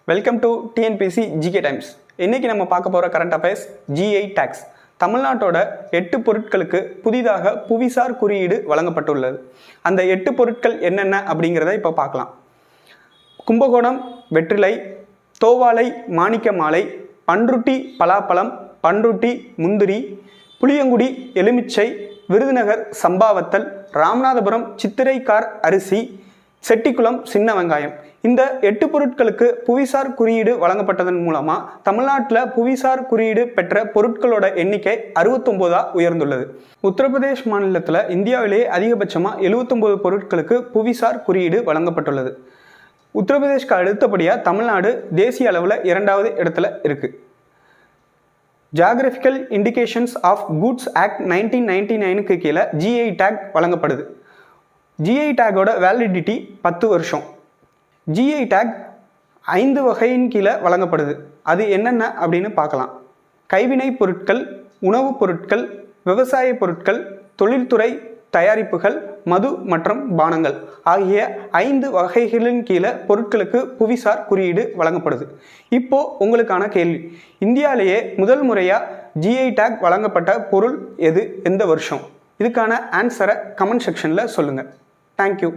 Welcome to TNPSC GK times. இன்னைக்கு நம்ம பார்க்க போகிற கரண்ட் அஃபேர்ஸ் ஜிஐ டேக்ஸ். தமிழ்நாட்டோட 8 பொருட்களுக்கு புதிதாக புவிசார் குறியீடு வழங்கப்பட்டுள்ளது. அந்த 8 பொருட்கள் என்னென்ன அப்படிங்கிறத இப்போ பார்க்கலாம். கும்பகோணம் வெற்றிலை, தோவாளை மாணிக்க மாலை, பன்ருட்டி பலாப்பழம், பன்ருட்டி முந்திரி, புளியங்குடி எலுமிச்சை, விருதுநகர் சம்பாவத்தல், ராமநாதபுரம் சித்திரைக்கார் அரிசி, செட்டிக்குளம் சின்ன வெங்காயம். இந்த 8 பொருட்களுக்கு புவிசார் குறியீடு வழங்கப்பட்டதன் மூலமா தமிழ்நாட்டில் புவிசார் குறியீடு பெற்ற பொருட்களோட எண்ணிக்கை 69 உயர்ந்துள்ளது. உத்தரப்பிரதேஷ் மாநிலத்தில் இந்தியாவிலேயே அதிகபட்சமாக 79 பொருட்களுக்கு புவிசார் குறியீடு வழங்கப்பட்டுள்ளது. உத்தரப்பிரதேஷ்க்கு அடுத்தபடியாக தமிழ்நாடு தேசிய அளவில் 2வது இடத்துல இருக்கு. Geographical indications of goods act 1999க்கு கீழே ஜிஐ டேக் வழங்கப்படுது. ஜிஐ டேக்கோட வேலிடிட்டி 10 வருஷம். ஜிஐ டேக் 5 வகையின் கீழே வழங்கப்படுது. அது என்னென்ன அப்படின்னு பார்க்கலாம். கைவினை பொருட்கள், உணவுப் பொருட்கள், விவசாய பொருட்கள், தொழில்துறை தயாரிப்புகள், மது மற்றும் பானங்கள் ஆகிய 5 வகைகளின் கீழே பொருட்களுக்கு புவிசார் குறியீடு வழங்கப்படுது. இப்போ உங்களுக்கான கேள்வி, இந்தியாவிலேயே முதல் முறையாக ஜிஐ டேக் வழங்கப்பட்ட பொருள் எது, எந்த வருஷம்? இதுக்கான ஆன்சரை கமெண்ட் செக்ஷனில் சொல்லுங்கள். தேங்க்யூ.